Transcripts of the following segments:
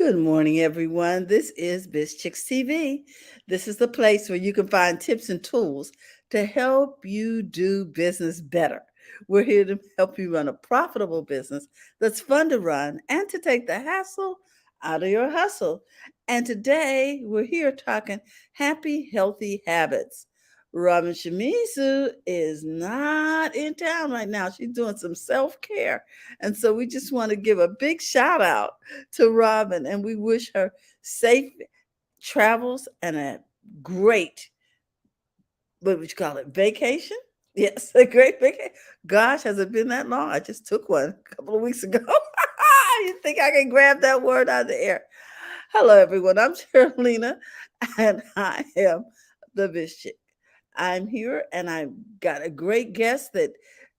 Good morning, everyone. This is Biz Chicks TV. This is the place where you can find tips and tools to help you do business better. We're here to help you run a profitable business that's fun to run and to take the hassle out of your hustle. And today we're here talking happy, healthy habits. Robin Shimizu is not in town right now. She's doing some self care. And so we just want to give a big shout out to Robin, and we wish her safe travels and a great, what would you call it, vacation? Yes, a great vacation. Gosh, has it been that long? I just took one a couple of weeks ago. You think I can grab that word out of the air? Hello, everyone. I'm Carolina, and I am the Biz Chick. I'm here, and I've got a great guest that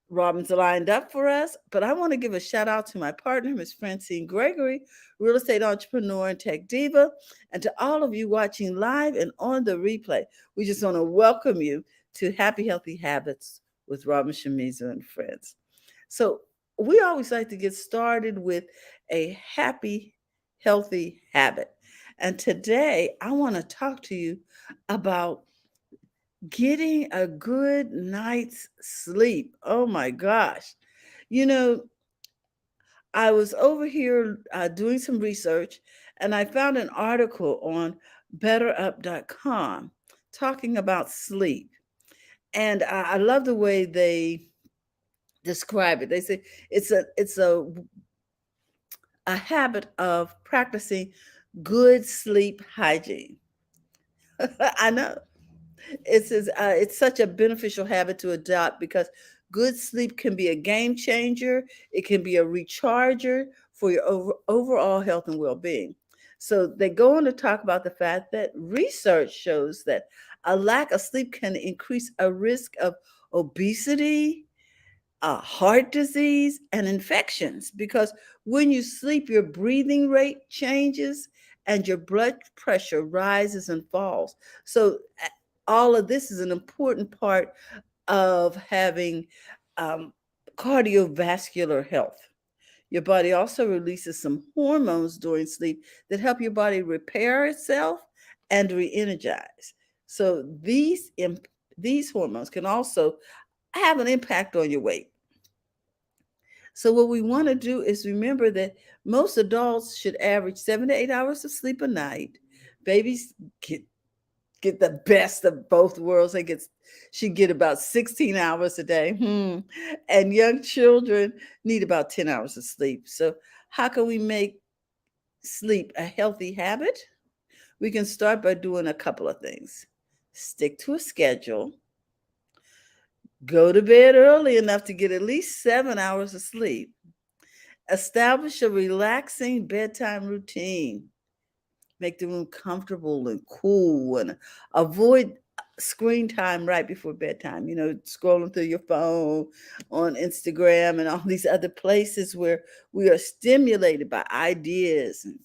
Robin's lined up for us. But I want to give a shout out to my partner, Miss Francine Gregory, real estate entrepreneur and tech diva, and to all of you watching live and on the replay. We just want to welcome you to Happy Healthy Habits with Robin Shimizu and friends. So we always like to get started with a happy, healthy habit. And today I want to talk to you about getting a good night's sleep. Oh my gosh. You know, I was over here doing some research and I found an article on betterup.com talking about sleep. And I love the way they describe it. They say it's a habit of practicing good sleep hygiene. I know it's such a beneficial habit to adopt because good sleep can be a game changer. It can be a recharger for your overall health and well-being. So they go on to talk about the fact that research shows that a lack of sleep can increase a risk of obesity, heart disease, and infections. Because when you sleep, your breathing rate changes and your blood pressure rises and falls. So, all of this is an important part of having um, cardiovascular health. Your body also releases some hormones during sleep that help your body repair itself and re-energize. So these hormones can also have an impact on your weight. So what we want to do is remember that most adults should average 7 to 8 hours of sleep a night. Babies get the best of both worlds. They get should get about 16 hours a day. And young children need about 10 hours of sleep. So how can we make sleep a healthy habit? We can start by doing a couple of things. Stick to a schedule. Go to bed early enough to get at least 7 hours of sleep. Establish a relaxing bedtime routine. Make the room comfortable and cool and avoid screen time right before bedtime. Scrolling through your phone on Instagram and all these other places where we are stimulated by ideas. And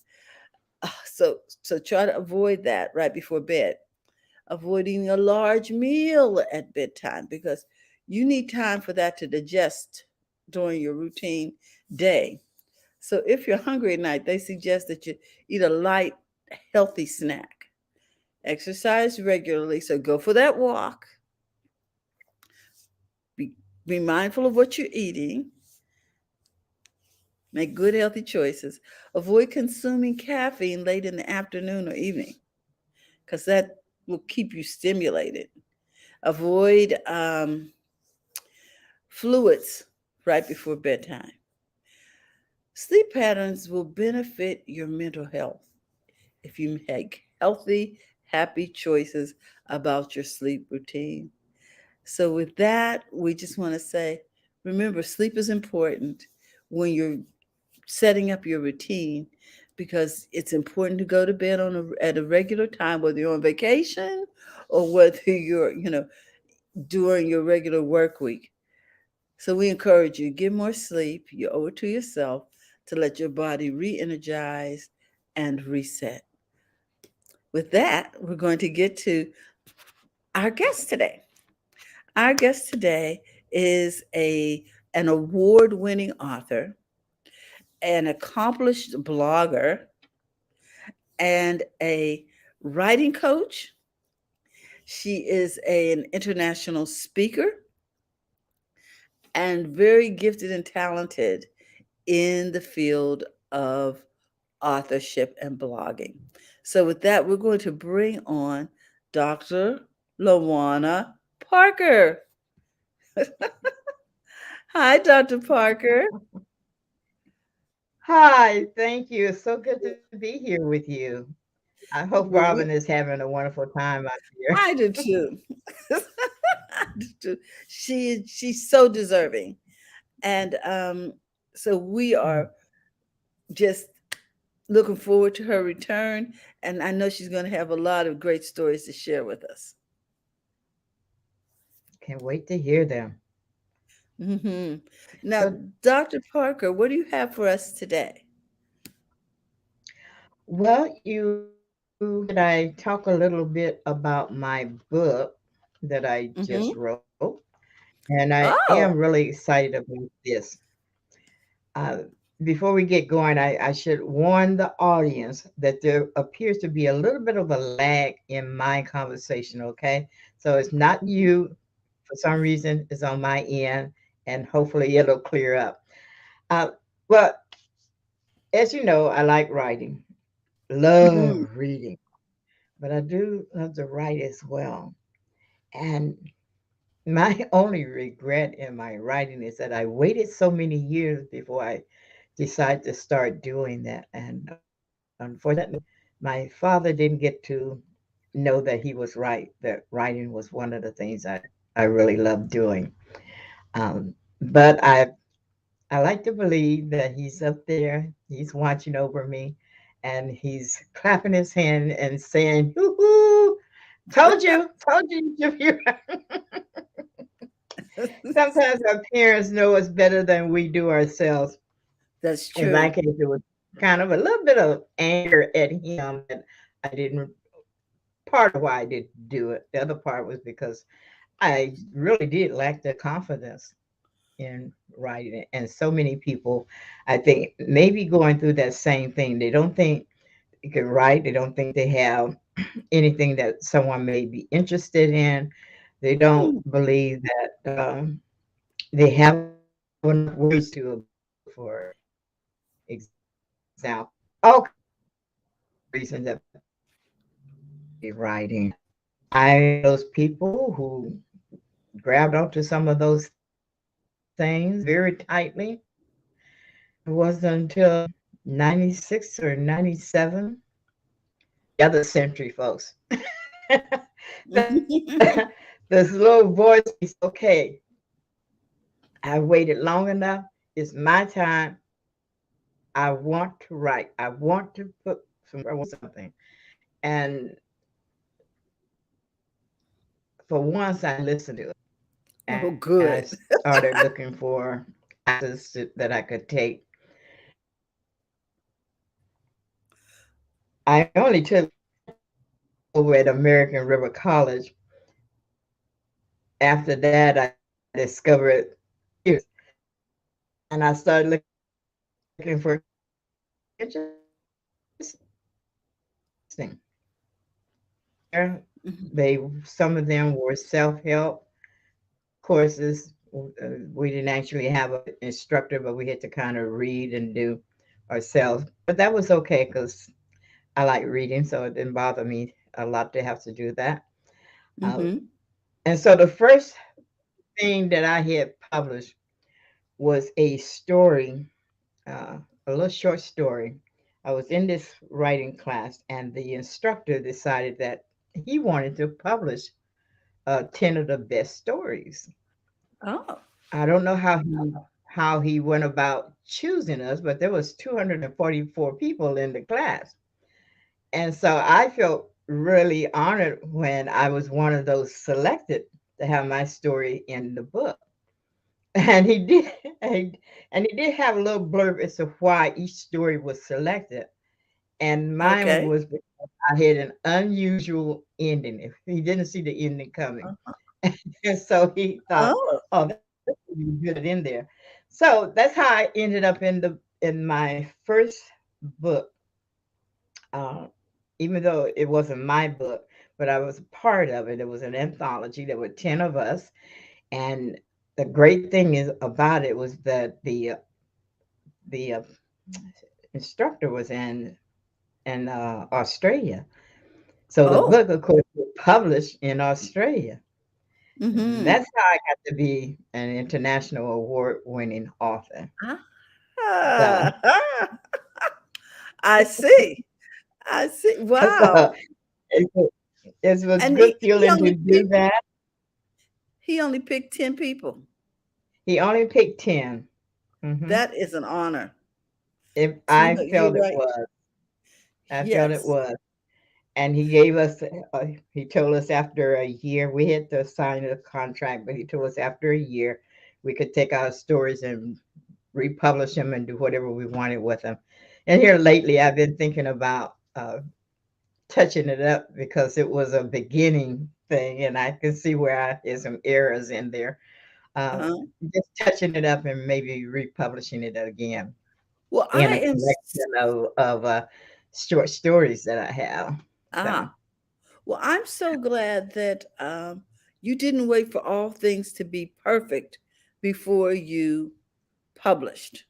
so try to avoid that right before bed. Avoid eating a large meal at bedtime because you need time for that to digest during your routine day. So if you're hungry at night, they suggest that you eat a light, healthy snack. Exercise regularly. So go for that walk. Be, be mindful of what you're eating. Make good, healthy choices. Avoid consuming caffeine late in the afternoon or evening because that will keep you stimulated. Avoid fluids right before bedtime. Sleep patterns will benefit your mental health if you make healthy, happy choices about your sleep routine. So, with that, we just want to say remember, sleep is important when you're setting up your routine because it's important to go to bed at a regular time, whether you're on vacation or whether you're during your regular work week. So we encourage you, get more sleep. You owe it to yourself to let your body re-energize and reset. With that, we're going to get to our guest today. Our guest today is an award-winning author, an accomplished blogger, and a writing coach. She is an international speaker and very gifted and talented in the field of authorship and blogging. So, with that, we're going to bring on Dr. Lawana Parker. Hi, Dr. Parker. Hi, thank you. It's so good to be here with you. I hope Well, Robin is having a wonderful time out here. I do too. I do too. She's so deserving, and so we are just looking forward to her return. And I know she's going to have a lot of great stories to share with us. Can't wait to hear them. Hmm. Now, So, Dr. Parker, what do you have for us today? well, you heard I talk a little bit about my book that I Hmm. just wrote, and I Oh. am really excited about this. Uh, Before we get going, I should warn the audience that there appears to be a little bit of a lag in my conversation, okay? So it's not you, for some reason, it's on my end, and hopefully it'll clear up. Uh, well, as you know, I like writing, love Hmm. reading, but I do love to write as well. And my only regret in my writing is that I waited so many years before I decided to start doing that. And unfortunately, my father didn't get to know that he was right, that writing was one of the things I really loved doing. But I like to believe that he's up there, he's watching over me, and he's clapping his hand and saying, "Hoo-hoo, told you you should be right." Sometimes our parents know us better than we do ourselves. That's In my true. case, it was kind of a little bit of anger at him that I didn't, part of why I didn't do it. The other part was because I really did lack the confidence in writing it. And so many people, I think, maybe going through that same thing. They don't think they can write, they don't think they have anything that someone may be interested in. They don't Hmm. believe that they have enough words to write a book, for example. All kinds of reasons that people may be writing. I'm one of those people who grabbed onto some of those things very tightly. And it wasn't until 96 or 97, the other century, folks, that this little voice said, okay, I waited long enough. It's my time. I want to write. I want to put some words down. I want to do something. And for once, I listened to it Oh, and I good. started looking for classes that I could take. I only took over at American River College. After that, I discovered years, and I started looking for classes that I could take. And they were interesting. There, some of them were self-help courses. We didn't actually have an instructor, but we had to kind of read and do ourselves. But that was okay because I like reading, so it didn't bother me a lot to have to do that. Uh, Hmm. and so the first thing that I had published was a story, uh, a little short story. I was in this writing class, and the instructor decided that he wanted to publish 10 of the best stories. Oh. I don't know how he went about choosing us, but there was 244 people in the class. And so I felt really honored when I was one of those selected to have my story in the book. And he did, and and he did have a little blurb as to why each story was selected. And mine Okay. was because I had an unusual ending. If he didn't see the ending coming. And so he thought, Oh. oh, that's pretty good in there. So that's how I ended up in my first book. even though it wasn't my book, but I was a part of it. It was an anthology. There were 10 of us. And the great thing is about it was that the instructor was in Australia. So the Oh. book, of course, was published in Australia. And Mm-hmm. that's how I got to be an international award-winning author. So, Ah, I see. I see. so Wow. it, it was And good he feeling to only do picked that. he only picked 10 people. He only picked 10. Hmm. That is an honor. If You I know, you're felt it right. was, I felt it Yes. was. And he gave us, he told us after a year, we had to sign a contract, but he told us after a year, we could take our stories and republish them and do whatever we wanted with them. And here lately, I've been thinking about touching it up because it was a beginning thing, and I can see where there's some errors in there. Uh, Uh-huh. just touching it up and maybe republishing it again Well, in I a am collection of short stories that I have. So. ah. Well, I'm so glad that you didn't wait for all things to be perfect before you published,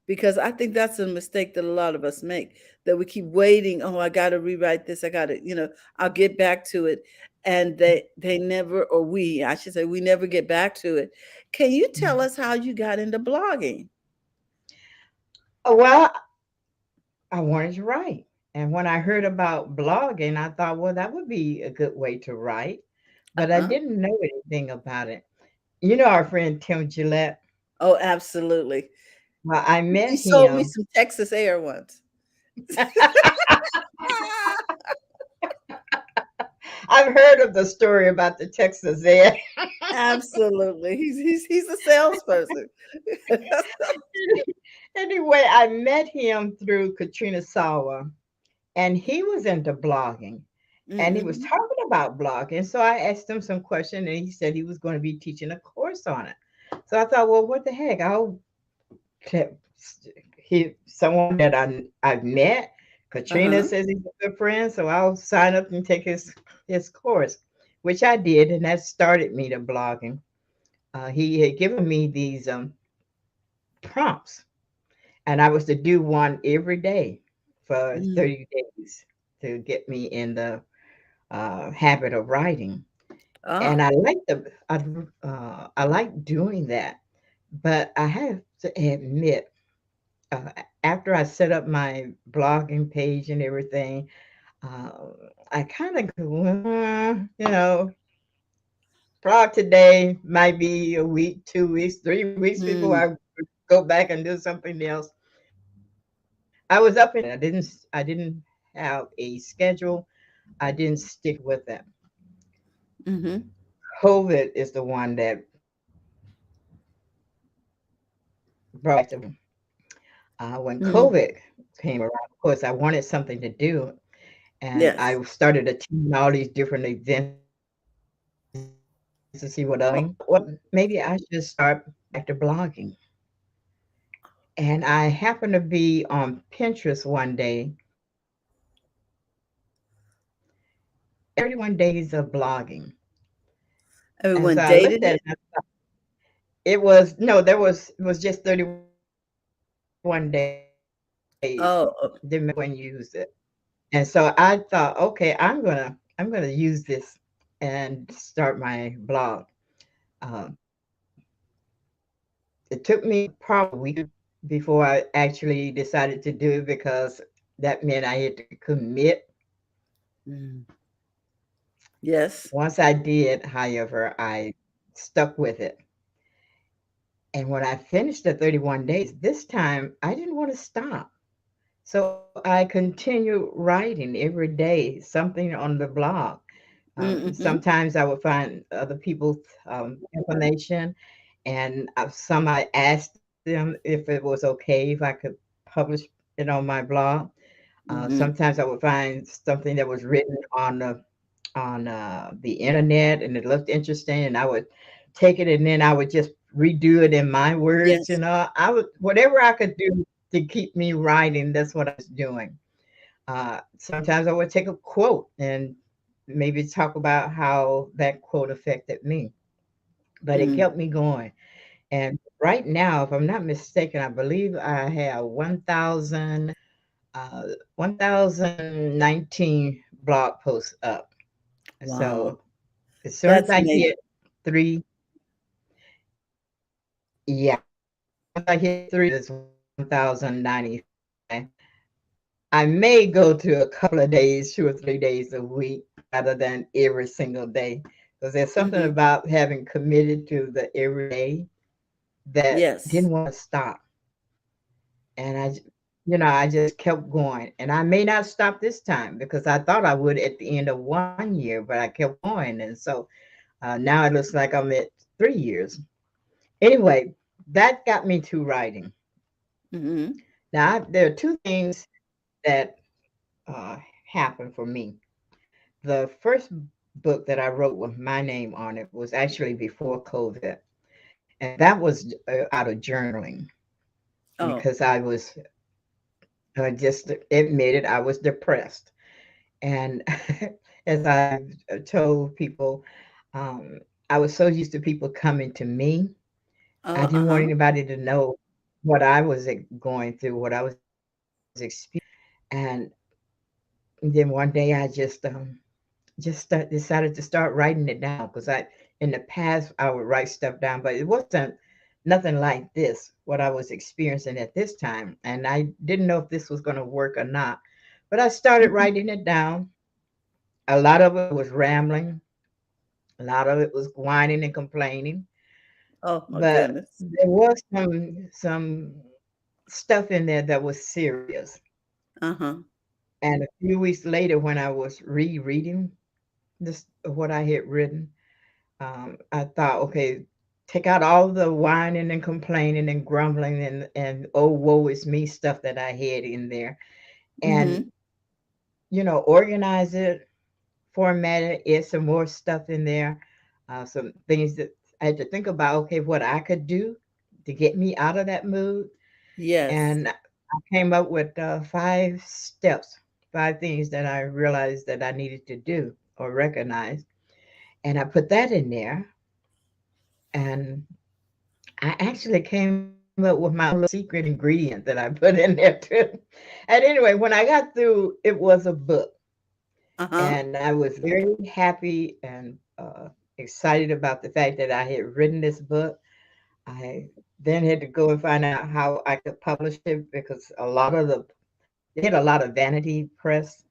because I think that's a mistake that a lot of us make, that we keep waiting. Oh, I got to rewrite this. I got to, I'll get back to it. And they never, or we, I should say, we never get back to it. Can you tell us how you got into blogging? Oh, well, I wanted to write. And when I heard about blogging, I thought, well, that would be a good way to write. But I Uh-huh. didn't know anything about it. You know our friend Tim Gillette? Oh, absolutely. Well, I He met sold me him. some Texas Air once. I've heard of the story about the Texas Air. Absolutely. He's a salesperson. Anyway, I met him through Katrina Sawa, and he was into blogging. And he was Mm-hmm. talking about blogging. So I asked him some questions, and he said he was going to be teaching a course on it. So I thought, well, what the heck? Someone that I've met. Katrina Uh-huh. says he's a good friend, so I'll sign up and take his course, which I did, and that started me to blogging. He had given me these prompts, and I was to do one every day for Mm. 30 days to get me in the habit of writing. And Ah. I like doing that, but I have to admit, uh, after I set up my blogging page and everything, uh, I kind of go, blog today might be a week, 2 weeks, 3 weeks before I Mm. go back and do something else. I was up in it. I didn't have a schedule. I didn't stick with it. Mm-hmm. COVID is the one that brought back to when Mm. COVID came around. Of course, I wanted something to do, and Yes. I started attending all these different events to see what others were doing. And I thought, well, maybe I should start back to blogging. And I happened to be on Pinterest one day, and it said 31 days of blogging. And so Everyone I looked dated at it it? and I thought it was no, it was just 31 days. Didn't matter when you used it. Oh, oh. And so I thought, okay, I'm gonna use this and start my blog. Um, it took me probably a week or two before I actually decided to do it because that meant I had to commit. Mm. Yes. Once I did, however, I stuck with it. And when I finished the 31 days, this time I didn't want to stop. So I continued writing every day, something on the blog. Mm-hmm. Sometimes I would find other people's information, and some I asked them if it was okay if I could publish it on my blog. Mm-hmm. Sometimes I would find something that was written on the internet, and it looked interesting, and I would take it and then I would just redo it in my words. Yes. I would whatever I could do to keep me writing. That's what I was doing. Sometimes I would take a quote and maybe talk about how that quote affected me, but it Mm. kept me going. And right now, if I'm not mistaken, I believe I have 1,019 blog posts up. Wow. So as soon as That's I amazing. hit three, yeah, once I hit three, is 1,095. I may go to a couple of days, 2 or 3 days a week, rather than every single day, because there's something Hmm. about having committed to the everyday that Yes. didn't want to stop. And I just kept going. And I may not stop this time because I thought I would at the end of 1 year, but I kept going. And so now it looks like I'm at 3 years. Anyway, that got me to writing. Hmm. Now, there are two things that uh, happened for me. The first book that I wrote with my name on it was actually before COVID, and that was out of journaling Oh. because I was just admitted I was depressed. And as I told people, um, I was so used to people coming to me. I didn't want Uh-huh. anybody to know what I was going through, what I was experiencing. And then one day I decided to start writing it down because I in the past I would write stuff down, but it wasn't nothing like this what I was experiencing at this time, and I didn't know if this was going to work or not. But I started Hmm. writing it down. A lot of it was rambling, a lot of it was whining and complaining, Oh my but goodness. there was some stuff in there that was serious. Uh-huh. And a few weeks later, when I was rereading this what I had written, I thought, okay, take out all the whining and complaining and grumbling and oh woe is me stuff that I had in there, and Hmm. organize it, format it, add some more stuff in there, some things that I had to think about. Okay, what I could do to get me out of that mood, Yes. and I came up with 5 steps, 5 things that I realized that I needed to do or recognize, and I put that in there. And I actually came up with my own little secret ingredient that I put in there too. And anyway, when I got through, it was a book. Uh-huh. And I was very happy and excited about the fact that I had written this book. I then had to go and find out how I could publish it because they had a lot of vanity press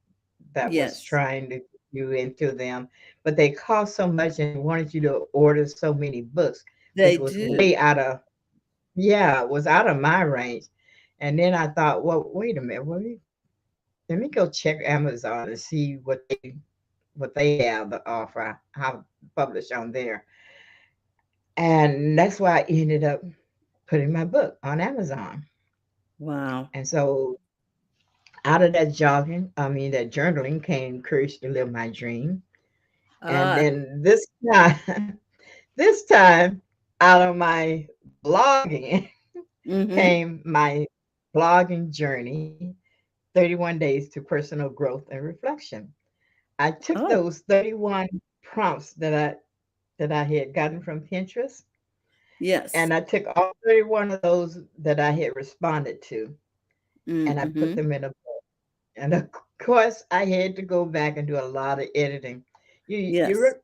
that was Yes. trying to get you into them, but they cost so much and they wanted you to order so many books, They which was do. way out of yeah, it was out of my range. And then I thought, well, wait a minute, let me go check Amazon and see what they have to offer, how publish on there. And that's why I ended up putting my book on Amazon. Wow. And so out of that that journaling came Courage to Live My Dream. And Ah. then this time, this time out of my blogging Mm-hmm. came my blogging journey, 31 days to personal growth and reflection. I took Oh, those 31 prompts that I had gotten from Pinterest, yes. and I took all 31 of those that I had responded to, and I put Mm-hmm. them in a book. And of course, I had to go back and do a lot of editing. You you Yes. re-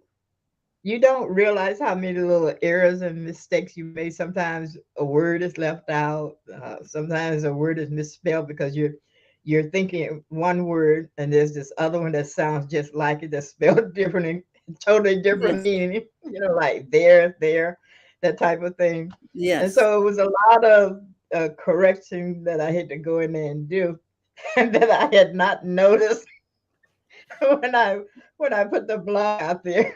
you don't realize how many little errors and mistakes you made. Sometimes a word is left out. Sometimes a word is misspelled because you're thinking one word and there's this other one that sounds just like it that's spelled different and totally different Yes. meaning. Like there, that type of thing. And Yes. so it was a lot of correction that I had to go in there and do, and that I had not noticed when I put the blog out there.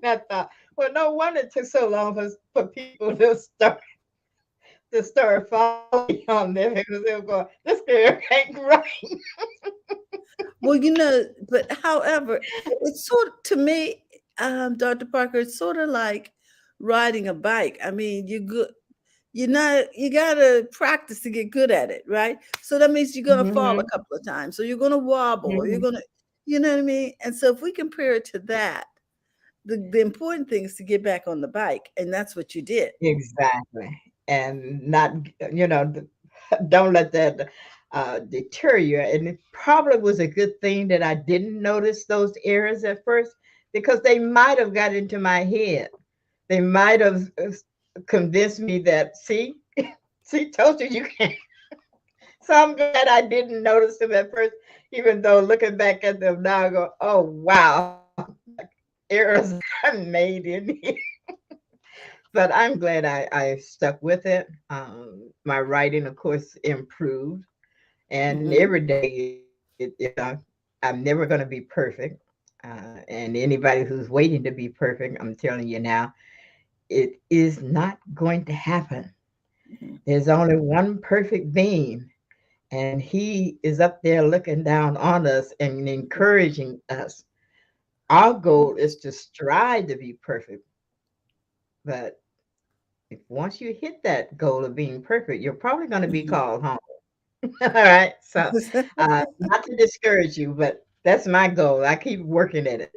I thought, well, no wonder it took so long for people to start following me on there because they were going, this girl can't write. Well, but however, it's sort of, to me, Dr. Parker, it's sort of like riding a bike. I mean, you good. you gotta practice to get good at it, right? So that means you're gonna fall a Mhm. couple of times, so you're gonna wobble, or you're Mhm. gonna, you know what I mean? And so if we compare it to that, the important thing is to get back on the bike, and that's what you did. Exactly. And not, don't let that deter you. And it probably was a good thing that I didn't notice those errors at first because they might have got into my head. They might have convinced me that, see, see, told you you can't. So I'm glad I didn't notice them at first, even though looking back at them now, I go, oh, wow, errors I made in here. But I'm glad I stuck with it. My writing, of course, improved, and Hmm. every day I'm never going to be perfect. And anybody who's waiting to be perfect, I'm telling you now, it is not going to happen. Hmm. There's only one perfect being, and he is up there looking down on us and encouraging us. Our goal is to strive to be perfect, but if once you hit that goal of being perfect, you're probably going to be Hmm. called home. All right. So, not to discourage you, but that's my goal. I keep working at it,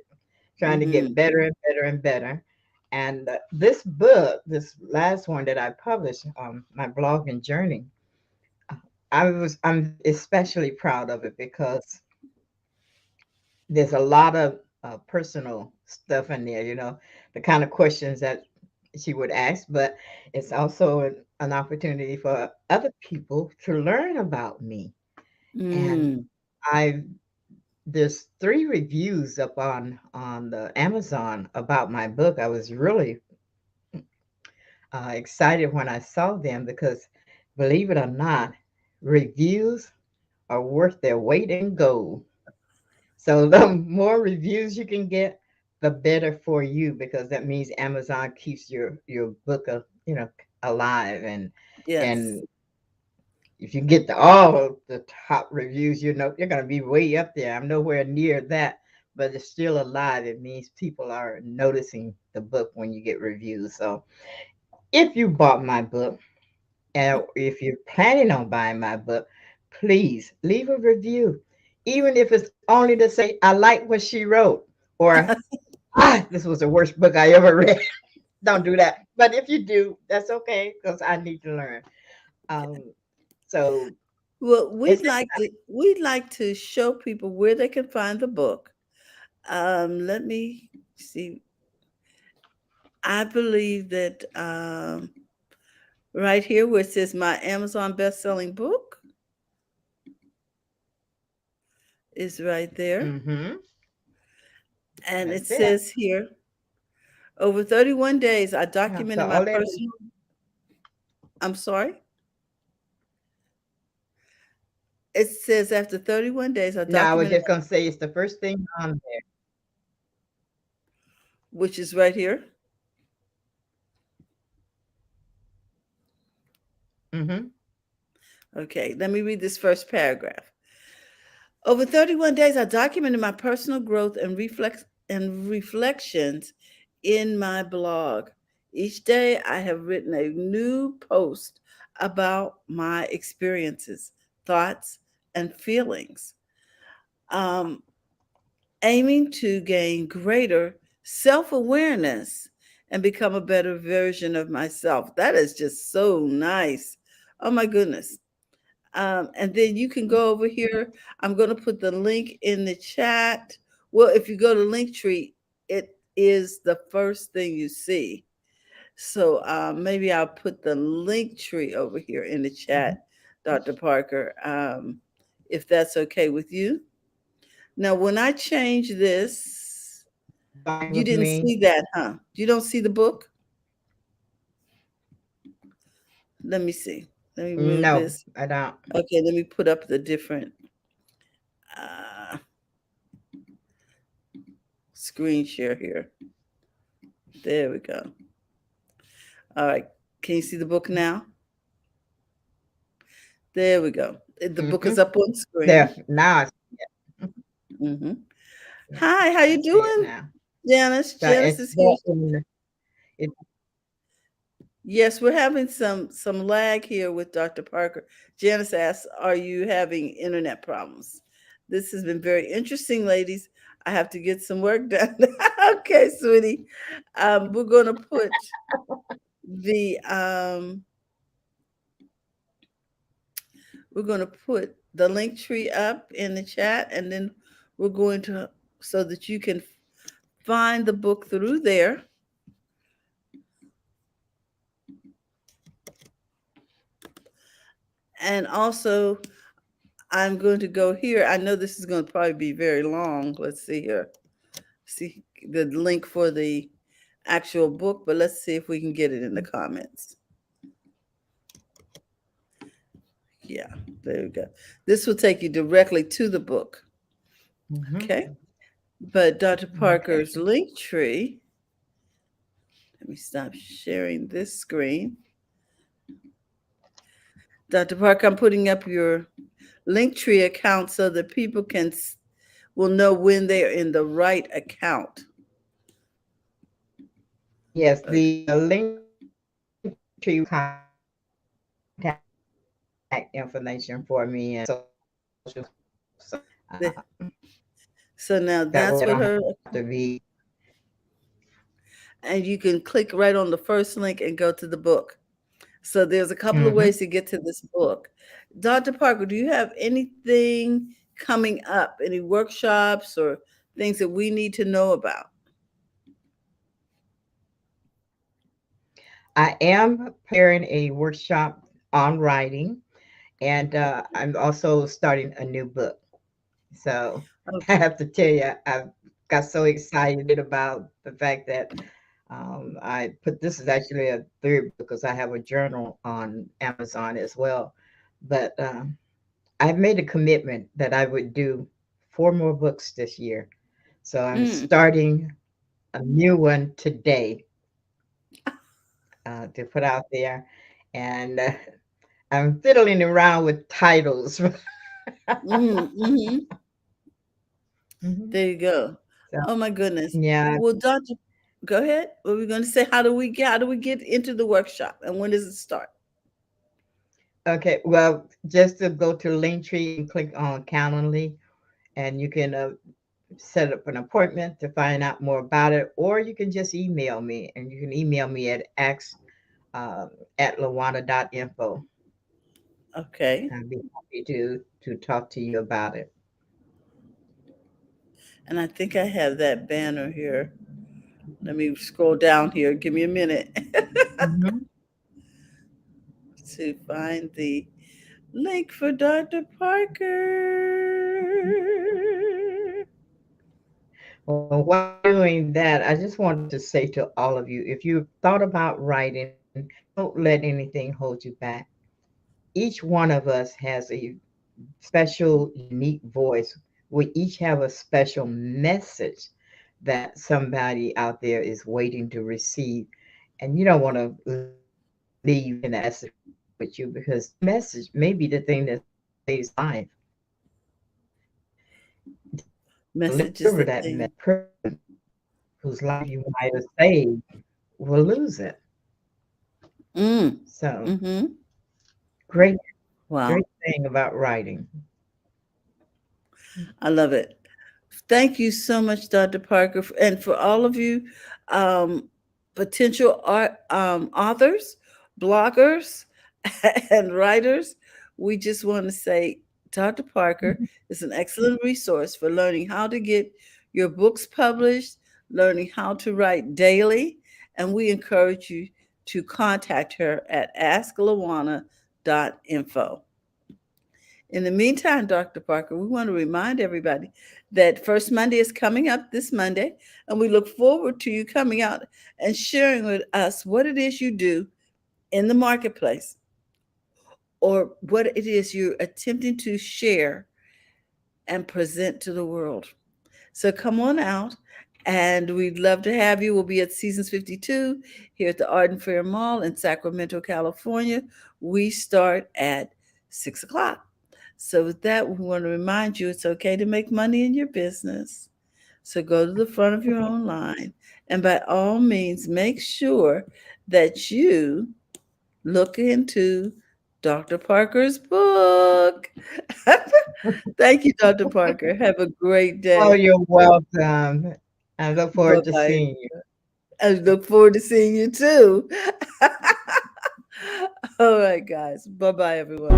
trying to get Hmm. better and better and better. And this book, this last one that I published, my blog and journey, I'm especially proud of it because there's a lot of personal stuff in there. The kind of questions that she would ask, but it's also an opportunity for other people to learn about me. And Mm. I there's 3 reviews up on the Amazon about my book. I was really excited when I saw them because, believe it or not, reviews are worth their weight in gold. So the more reviews you can get, the better for you because that means Amazon keeps your book, alive. And Yes. if you get all the top reviews, you're going to be way up there. I'm nowhere near that, but it's still alive. It means people are noticing the book when you get reviews. So if you bought my book, and if you're planning on buying my book, please leave a review, even if it's only to say, I like what she wrote, or this was the worst book I ever read. Don't do that. But if you do, that's okay because I need to learn. Um, so Well, it's we'd like to show people where they can find the book. Let me see. I believe that right here where it says my Amazon best-selling book is right there. mm-hmm, And it that's it. says here, over 31 days, I Yeah. So documented my all that personal, I'm sorry. It says after 31 days, I now I was documented, just gonna say it's the first thing on which is right here. there. Mm-hmm. Okay, let me read this first paragraph. Over 31 days, I documented my personal growth and reflections in my blog. Each day, I have written a new post about my experiences, thoughts, and feelings, um, aiming to gain greater self awareness and become a better version of myself. That is just so nice. Oh my goodness. And then you can go over here. I'm going to put the link in the chat. Well, if you go to Linktree, it is the first thing you see. So maybe I'll put the link tree over here in the chat, Dr. Parker, if that's okay with you. Now, when I change this, Fine you with didn't me. see that, huh? You don't see the book? Let me see. Let me move No, this. I don't. Okay, let me put up the different uh, screen share here. There we go. All right. Can you see the book now? There we go. The book Mm-hmm. is up on screen. There. Now Hmm. yeah, Hi, how I you see it doing, now. Janice? So Janice it's is here. there in it, Yes, we're having some lag here with Dr. Parker. Janice asks, "Are you having internet problems?" This has been very interesting, ladies. I have to get some work done. Okay, sweetie. We're going to put the link tree up in the chat, and then we're going to so that you can find the book through there. And also, I'm going to go here. I know this is going to probably be very long. Let's see here. See the link for the actual book, but let's see if we can get it in the comments. Yeah, there we go. This will take you directly to the book. Okay. Mm-hmm. But Dr. Parker's Okay. link tree, let me stop sharing this screen. Dr. Parker, I'm putting up your link tree account so that people will know when they are in the right account. Yes, Okay. the link tree will contact information for me and social. So The- that way I don't have to be. So now that's what her, and you can click right on the first link and go to the book. So there's a couple of ways to Mm-hmm. get to this book. Dr. Parker, do you have anything coming up? Any workshops or things that we need to know about? I am preparing a workshop on writing, and I'm also starting a new book. So I Okay. have to tell you, I got so excited about the fact that I put this is actually a third book because I have a journal on Amazon as well. But I've made a commitment that I would do 4 more books this year. So I'm Mm, starting a new one today to put out there. And I'm fiddling around with titles. mm-hmm. Mhm. There you go. So, Oh my goodness. yeah. Well, Doctor, go ahead. What were we going to say? How do we get into the workshop, and when does it start? Okay. Well, just to go to Linktree and click on Calendly, and you can set up an appointment to find out more about it, or you can just email me, and you can email me at ask at lawana.info. Okay. I'd be happy to talk to you about it. And I think I have that banner here. Let me scroll down here. Give me a minute Hmm. to find the link for Dr. Parker. Well, while you're doing that, I just wanted to say to all of you, if you've thought about writing, don't let anything hold you back. Each one of us has a special, unique voice. We each have a special message that somebody out there is waiting to receive. And you don't want to leave that message with you because that message may be the thing that saves somebody's life. Deliver that Message is the message. thing. That person whose life you might have saved will lose it. Mm. So Mm-hmm. great, Wow. great thing about writing. I love it. Thank you so much, Dr. Parker, and for all of you um, potential authors, bloggers, and writers. We just want to say Dr. Parker is an excellent resource for learning how to get your books published, learning how to write daily, and we encourage you to contact her at asklawana.info. In the meantime, Dr. Parker, we want to remind everybody that First Monday is coming up this Monday, and we look forward to you coming out and sharing with us what it is you do in the marketplace or what it is you're attempting to share and present to the world. So come on out, and we'd love to have you. We'll be at Seasons 52 here at the Arden Fair Mall in Sacramento, California. We start at 6 o'clock. So, with that, we want to remind you it's okay to make money in your business. So, go to the front of your own line and by all means, make sure that you look into Dr. Parker's book. Thank you, Dr. Parker. Have a great Oh, day. you're welcome. I look Bye forward to bye. seeing you. I look forward to seeing you too. All right, guys. Bye bye, everyone.